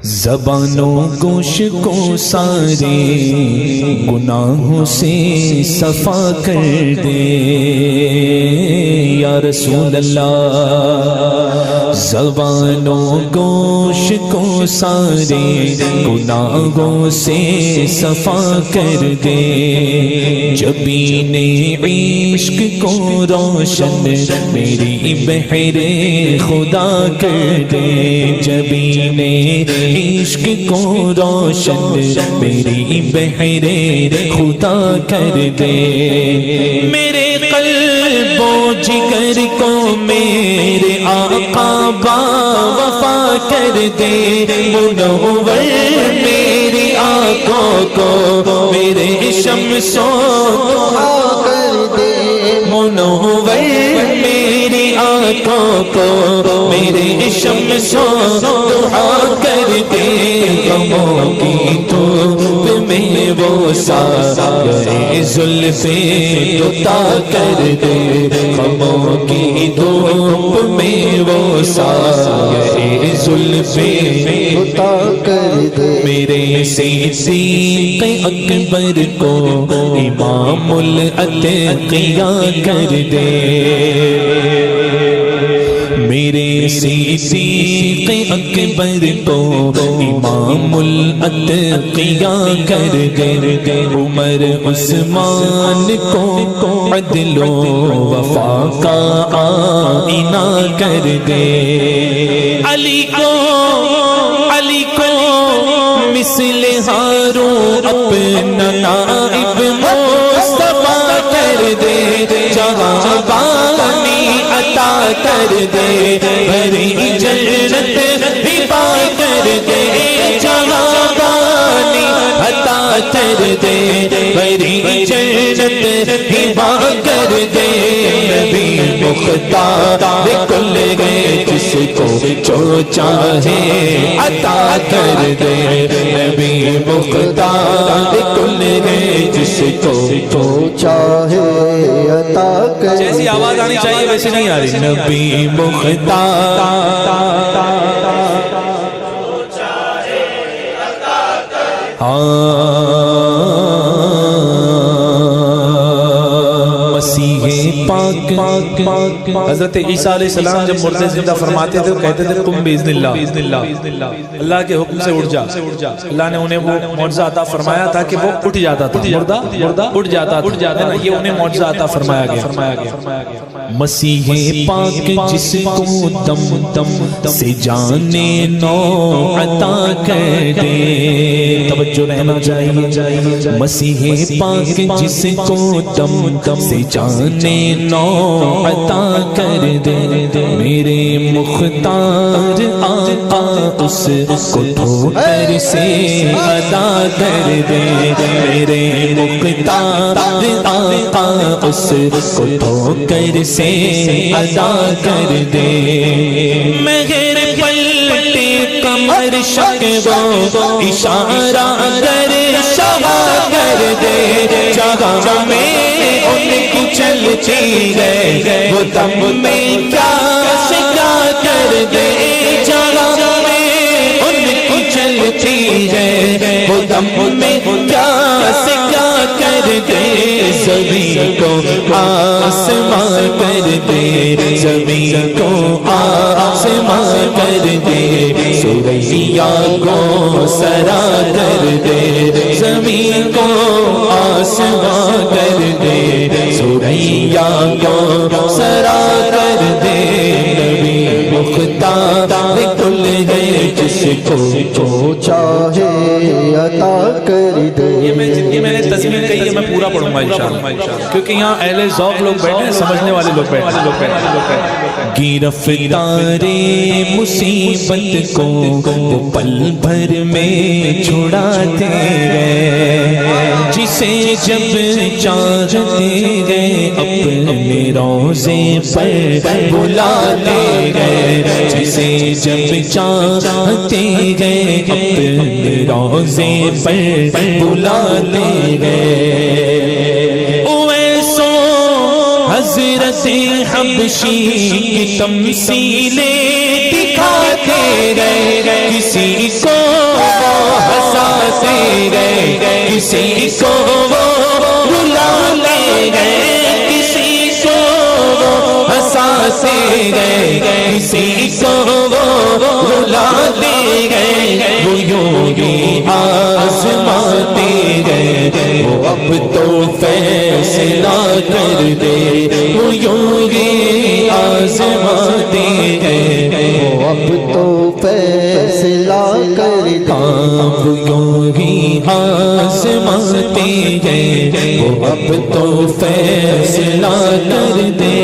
زبانوں گوش کو سارے گناہوں سے صفا کر دے یا رسول اللہ، زبانوں گوش کو سارے گناہوں سے صفا کر دے، جبین عشق کو روشن میری بحر خدا کر دے، جبین عشق کو روشن میری بحر خدا کر دے، میرے قلب و جگر کو میرے آقا با وفا کر دے، منور میری آنکھوں کو میرے شمس و ضحا کر دے، منور میری آنکھوں کو میرے شمس و ضحا کر دے، غموں کی دھوپ میں وہ سایہ زلف عطا کر دے، غموں کی دھوپ میں وہ سایہ زلف عطا کر دے، میرے صدیق اکبر کو امام الاتقیاء کر دے، میرے صدیق اکبر کو امام الاتقیاء کر دے، عمر عثمان کو عدل و وفا کا آئینہ کر دے، علی کو مثل ہارون اپنا نائب مصطفیٰ کر دے، جہاں بانی عطا کر دے، بھری جنت ہبا کر دے، جہاں بانی عطا کر دے، بھری جنت ہبا کر دے، نبی مختار کل گئے جس کو جو چاہے عطا کر دے، نبی مختار کل گئے جس کو جو چاہے عطا کر دے، جیسی آواز آنی چاہیے ویسے نہیں آ رہی، نبی مختار مسیح پاک، حضرت عیسیٰ علیہ السلام جب مردے زندہ فرماتے تھے کہتے تھے قم باذن اللہ، اللہ کے حکم سے اٹھ جا، اللہ نے انہیں وہ معجزہ عطا فرمایا تھا کہ وہ اٹھ جاتا تھا، مردہ اٹھ جاتا تھا، یہ انہیں معجزہ عطا فرمایا گیا۔ مسیح پاک جس کو دم سے جانے نو عطا کر دے، توجہ رہنا چاہیے، مسیح پاک جس کو دم سے جانے نو عطا کر دے، میرے مختار آقا اس کو ٹھوکر سے ادا کر دے، میرے مختار آقا اس کو ٹھوکر سے ادا کر دے، مہر پلٹے کمر شکوہ اشارہ در شہا کر دے، جہاں میں ان کچلتی ہے وہ دم میں کیا سکا کر دے، جہاں میں ان کچلتی ہے وہ دم میں کیا سکا کر دے، زمین کو آسمان کر دے، زمین کو آسمان کر دے، سوریا کو سرا کر دے، زمین کو آسمان کر دے، سوریا کو سرا کر دے، نبی مختار کل ہے جس کو جو چاہے عطا کر دے۔ یہ میں نے تضمین کہی ہے، میں پورا پڑھوں گا انشاءاللہ، کیونکہ یہاں اہل ذوق لوگ بیٹھے ہیں، سمجھنے والے لوگ بیٹھے ہیں۔ گرفتار مصیبت کو وہ پل بھر میں چھڑاتے گئے، جسے جب چاہتے گئے اپنے روضے پر بلاتے گئے، جسے جب چاہتے گئے اپنے روضے پر بلاتے گئے، حضرت حبشی کی تمثیلیں دکھاتے گئے، کسی کو کسی کو وہ رلاتے گئے، کسی کو وہ ہنساتے گئے، کسی کو وہ رلاتے گئے، وہ یوں ہی آزماتے گئے، وہ اب تو فیصلہ کر دے، وہ یوں ہی آزماتے گئے، وہ اب تو فیصلہ کر دے، وہ یوں ہی آزماتے گئے، وہ اب تو فیصلہ کر دے،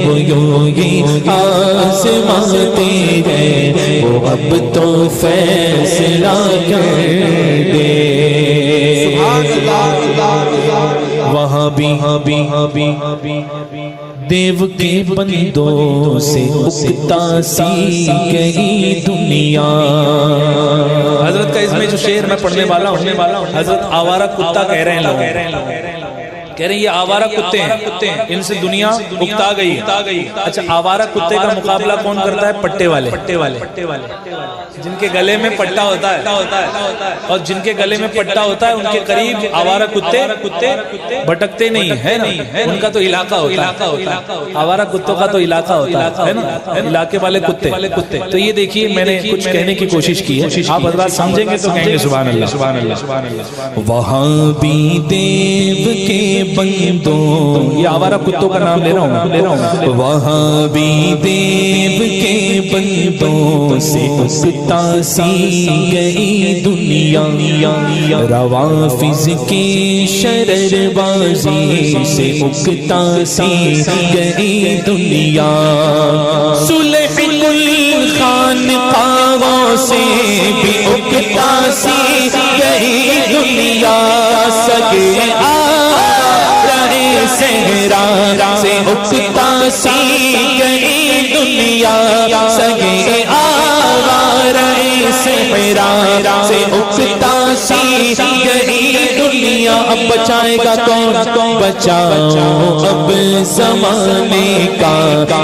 وہ یوں ہی آزماتے گئے، وہ اب تو فیصلہ کر دے۔ وہاں بھی دیو کے بندوں سے اکتا سی گئی دنیا۔ حضرت کا اس میں جو شعر میں پڑھنے والا ہوں، حضرت آوارہ کتا کہہ رہے ہیں لوگ، کہہ رہے ہیں یہ آوارہ کتے ہیں، ان سے دنیا اکتا گئی۔ اچھا آوارہ کتے کا مقابلہ کون کرتا ہے؟ پٹے والے، جن کے گلے میں پٹا ہوتا ہے، اور جن کے گلے میں پٹا ہوتا ہے ان کے قریب آوارہ کتے بھٹکتے نہیں ہے نا، ان کا تو علاقہ ہوتا ہے، آوارہ کتوں کا تو علاقہ ہوتا ہے نا، علاقے والے کتے۔ تو یہ دیکھیے میں نے کچھ کہنے کی کوشش کی ہے، آپ حضرات سمجھیں گے تو کہیں گے سبحان اللہ سبحان اللہ سبحان اللہ۔ وہاں بھی دیو کے بندوں، یہ آوارہ کتوں کا نام لے رہا ہوں، وہاں بھی دیو کے بندوں سے اکتا سی گئی دنیا، روافظ کی شرر بازی سے اکتا سی گئی دنیا، صلح خانقاہوں سے بھی اکتا سی گئی دنیا، سگے صحرا سے اکتا سی گئی دنیا، سگے آوارہ صحرا سے اکتا سی گئی دنیا۔ اب بچائے گا کون؟ بچاؤ اب زمانے کا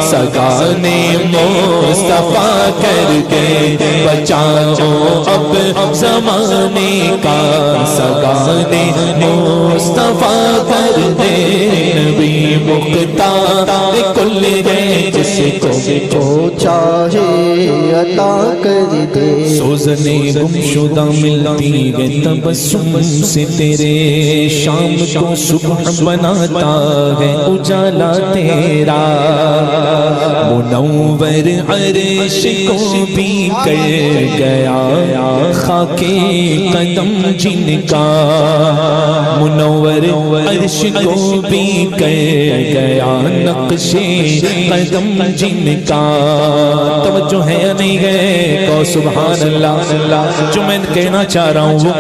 سگانے مصطفیٰ کر دے، بچاؤ اب زمانے کا سگانے مصطفیٰ کر دے، نبی مختار کل ہے جس کو چاہے عطا کر دے، سوزنے گمشدہ ملتی ہے تبسم سے تیرے، شام کو صبح بناتا ہے اجالا تیرا، منور عرش کو بھی کر گیا خاک قدم جن کا، منور عرش کو بھی کر گیا نقش قدم جن کا۔ توجہ ہے یا نہیں ہے؟ تو سبحان اللہ، جو میں کہنا چاہ رہا ہوں وہ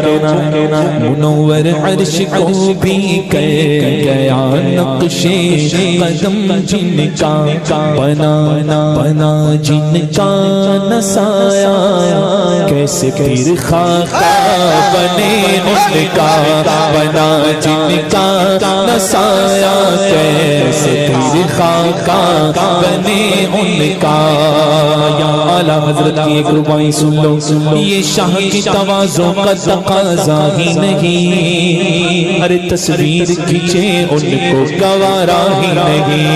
کہنا، منور عرش کو بھی کر گیا نقش قدم جن کا، بنا جن کا نسایا، کیسے پھر خاکہ بنے ان کا، بنا جن کا نسایا، کیسے پھر خاکہ بنے ان کا۔ یا اعلیٰ حضرت کی ایک ربائی سن لو، یہ شاہ کی تواضع کا تقاضا ہی نہیں، ارے تصویر کھینچے ان کو گوارا ہی نہیں۔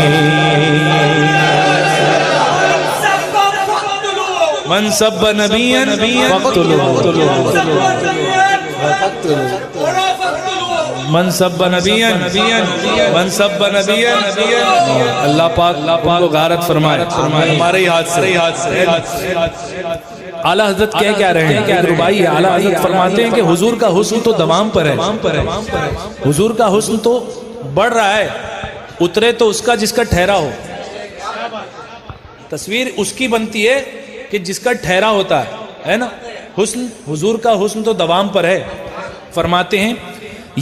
من سب نبیا من سب نبیا من سب نبیا، اللہ پاک کو غارت فرمائے ہمارے ہی ہاتھ سے۔ اعلیٰ حضرت کیا رہے ہیں؟ ایک ربائی ہے، اعلیٰ حضرت فرماتے ہیں کہ حضور کا حسن تو دوام پر ہے، حضور کا حسن تو بڑھ رہا ہے، اترے تو اس کا جس کا ٹھہرا ہو۔ تصویر اس کی بنتی ہے کہ جس کا ٹھہرا ہوتا ہے نا، حسن حضور کا حسن تو دوام پر ہے۔ فرماتے ہیں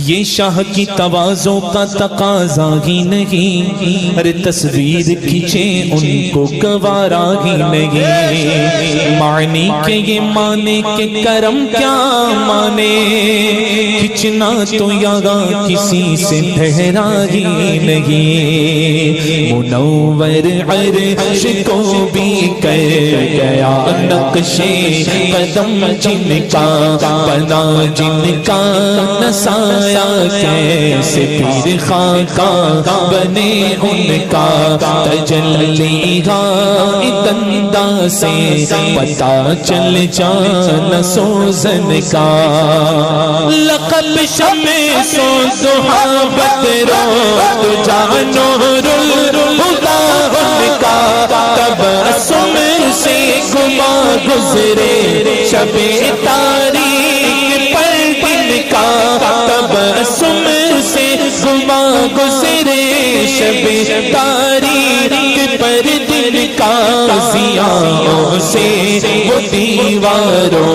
یہ شاہ کی تواضع کا تقاضا ہی نہیں، ارے تصویر کھینچے ان کو گوارا ہی نہیں، معنی کے یہ مانے کہ کرم کیا مانے، کھچنا تو یہاں کسی سے ٹھہرا ہی نہیں، منور عرش کو بھی کر گیا نقش قدم جن کا، بنا جن کا نسا سایہ کیسے پیر خاکا بنے ان کا تجلی دندہ سے پتا چل جانا سوزن کا لقب شمس و ضحا بدرو تجا نور الہدا ان کا تبسم سے گما گزرے شب تاریک پر دن کا تبسم سے گما گزرے شب تاریک پر دن کا ضیاءوں سے وہ دیواروں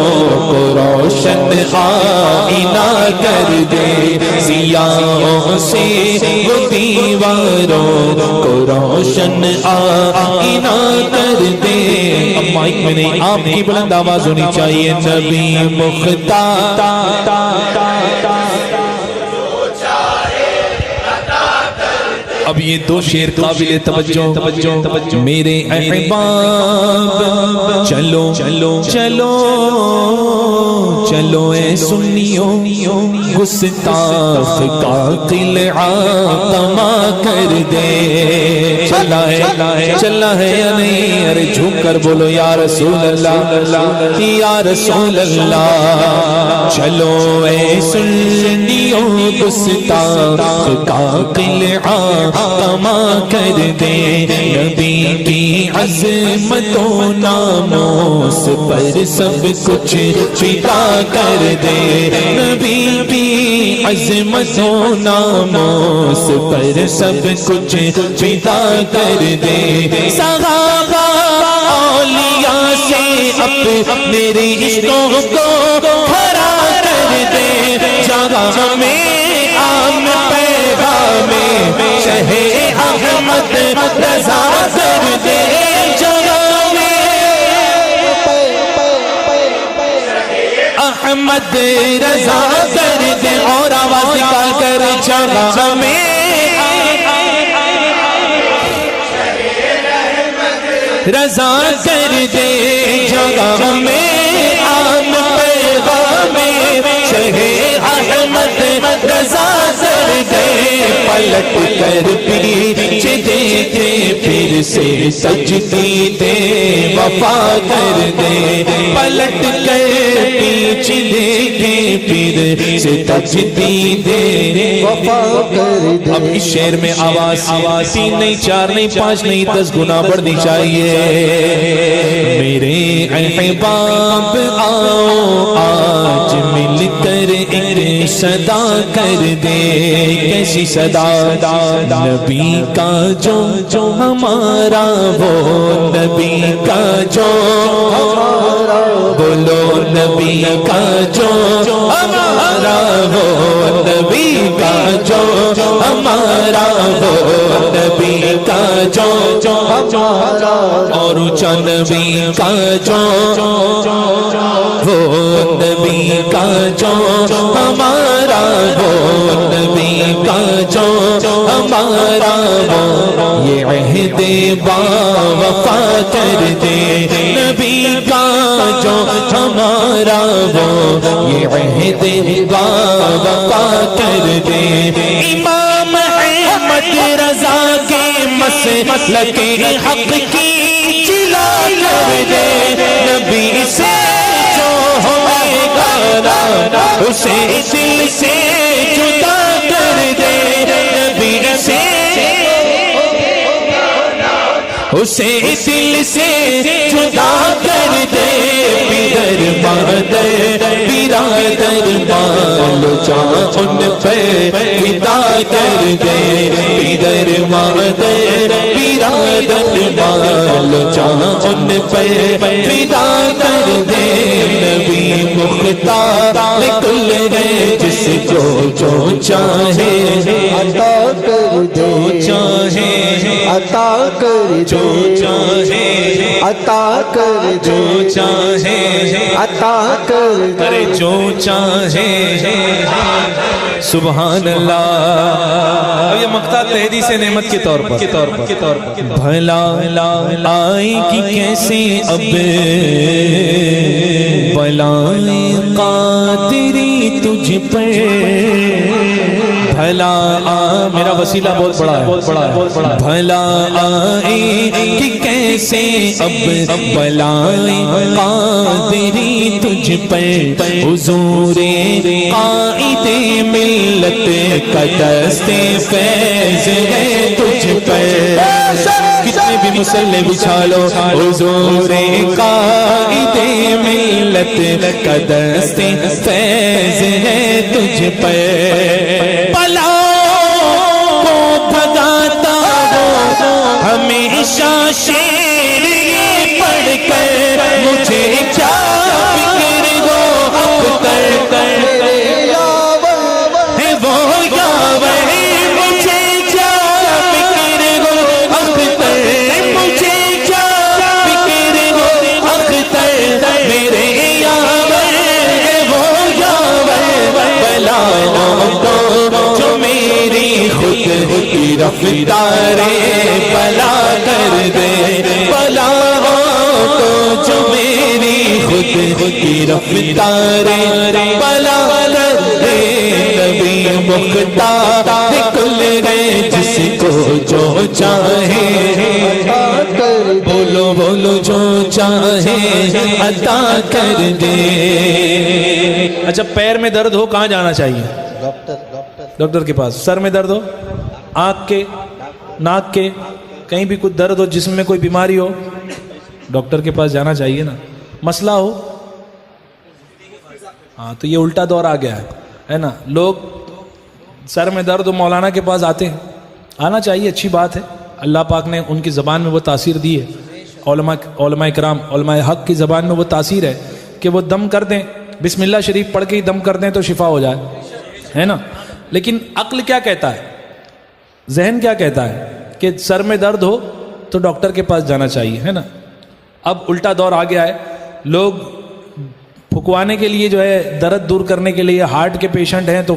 کو روشن آئینہ کر دے ضیاءوں سے وہ دیواروں کو روشن آئینہ کر دے اب مائک میں نہیں آپ کی بلند آواز ہونی چاہیے نبی مختار اب یہ دو شعر قابل توجہ میرے احباب چلو چلو چلو چلو اے سنیو گستاخ کا قلعہ تما کر دے چلا ہے یا نہیں ارے جھوک کر بولو یا رسول اللہ یا رسول اللہ چلو اے سنیو گستاخ کا قلعہ تما کر دے نبی کی عظمت و ناموس پر سب کچھ فدا کر دے نبی کی عظمت و ناموس پر سب کچھ فدا کر دے صحابہ اولیاء سے اپنے رشتوں کو کھڑا کر دے جگہ میں عام پیغام شہ احمد رضا کر دے جگہ میں احمد رضا کر دے اور آواز نکال کر جگہ میں رضا کر دے جگہ میں عام پیغام شہ احمد رضا کر دے پلٹ کر پیچھے دیکھے پھر سے سجدی دے وفا کر دے پلٹ کر پیچھے دیکھے پھر سے سجدی دے وفا کر دے اب اس شعر میں آواز 3 نہیں 4 نہیں 5 نہیں 10 گنا بڑھنی چاہیے میرے احباب آؤ آج مل کر ایک صدا کر دے کیسی صدا نبی کا جو ہمارا وہ نبی کا جو بولو نبی کا جو ہمارا وہ نبی کا جو ہمارا وہ نبی کا جو ہمارا اور اونچا نبی کا جو وہ نبی کا جو ہمارا وہ نبی کا جو ہمارا وہ یہ عہد با وفا کر دے نبی کا جو ہمارا وہ یہ عہد با وفا کر دے امام احمد رضا کے مسلک حق کی چلا کر دے نبی سے جو ہوئے گا اسے دل سے جدا کر دے نبی سے اسے دل سے جدا کر دے پیدر مادر برادر مالو جان ان پہ فدا کر دے پیدر مادر برادر مالو جان ان پہ فدا کر دے نبی مختار کل ہے جس کو جو چاہے عطا کر دے چاہے عطا کر جو چاہے عطا کر جو چاہے عطا کر کرے جو چاہے سبحان اللہ اب یہ مقطع تحدیث نعمت کے طور پر بھلا آئے گی کیسے اب بلائیں قادری تجھ پر بھلا میرا وسیلہ بہت بڑا ہے بھلا آئے کہ کیسے اب بلائیں قادری تجھ پر حضور قائد ملت کا دست فیض ہے تجھ پر کتنے بھی مسلح بچھا لو حضور قائد ملت کا دست فیض ہے تجھ پر ہمیشہ شیر یہ پڑھ کر مجھے کیا فکر ہو اختر ہے وہ یاور مجھے کیا فکر ہو اختر مجھے کیا فکر ہو اختر میرے یاور ہے وہ یاور بلاؤں کو جو میری خود کی رفتار بلا کر دے بلاؤں کو جو میری خود کی رفتار بلا کر دے نبی مختار کل ہے جس کو جو چاہے بولو بولو جو چاہے عطا کر دے. اچھا پیر میں درد ہو کہاں جانا چاہیے؟ ڈاکٹر کے پاس. سر میں درد ہو، آنکھ کے، ناک کے، کہیں بھی کچھ درد ہو، جسم میں کوئی بیماری ہو، ڈاکٹر کے پاس جانا چاہیے نا. مسئلہ ہو، ہاں تو یہ الٹا دور آ گیا ہے نا. لوگ سر میں درد ہو مولانا کے پاس آتے ہیں. آنا چاہیے، اچھی بات ہے. اللہ پاک نے ان کی زبان میں وہ تاثیر دی ہے، علماء کرام علماء حق کی زبان میں وہ تاثیر ہے کہ وہ دم کر دیں، بسم اللہ شریف پڑھ کے ہی دم کر دیں تو شفا ہو جائے، ہے نا. لیکن عقل کیا کہتا ہے، ذہن کیا کہتا ہے کہ سر میں درد ہو تو ڈاکٹر کے پاس جانا چاہیے، ہے نا. اب الٹا دور آ گیا ہے. لوگ پھکوانے کے لیے جو ہے، درد دور کرنے کے لیے، ہارٹ کے پیشنٹ ہیں تو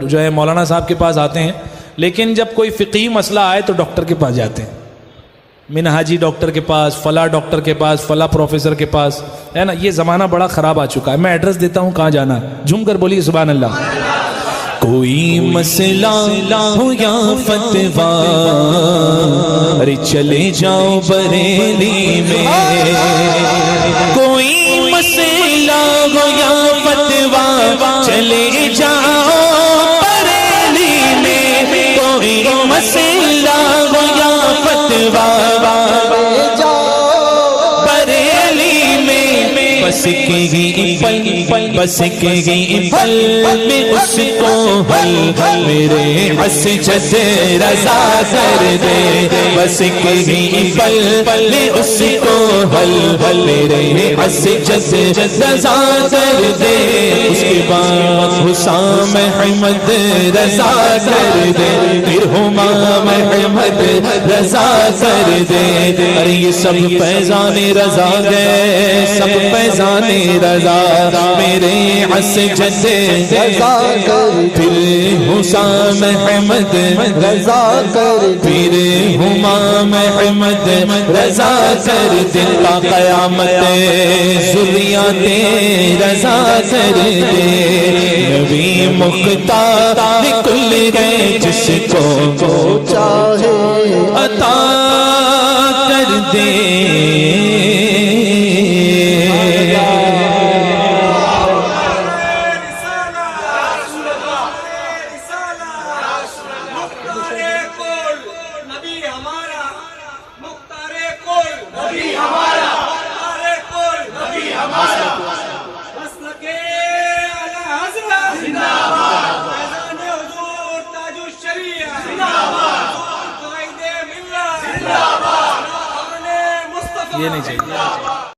جو ہے مولانا صاحب کے پاس آتے ہیں. لیکن جب کوئی فقہی مسئلہ آئے تو ڈاکٹر کے پاس جاتے ہیں، منہاجی ڈاکٹر کے پاس، فلاں ڈاکٹر کے پاس، فلاں پروفیسر کے پاس، ہے نا. یہ زمانہ بڑا خراب آ چکا ہے. میں ایڈریس دیتا ہوں کہاں جانا ہے، جھوم کر بولیے سبحان اللہ. کوئی مسئلہ ہو یا فتویٰ ارے چلے جاؤ بریلی میں. کوئی مسئلہ ہو یا فتویٰ چلے جاؤ بریلی میں. کوئی مسئلہ ہو یا فتویٰ بریلی میں بسکے گی پل میں اس کو حل میرے مسجد رضا کر دے. بسکے گی پل میں اس کو حل میرے مسجد رضا کر دے. اس کے بعد حسام احمد رضا کر دے، پھر حمام احمد رضا کر دے. ارے یہ سب فیضان رضا گئے، سب فیضان رضا میرے مسجد رضا کر. پھر حسام احمد رضا کر، پھر حمام احمد رضا کر. دل کا قیامت ذریات رضا کر دے. نبی مختار کل گئے جس کو چاہے عطا کر دے. یہ نہیں چاہیے.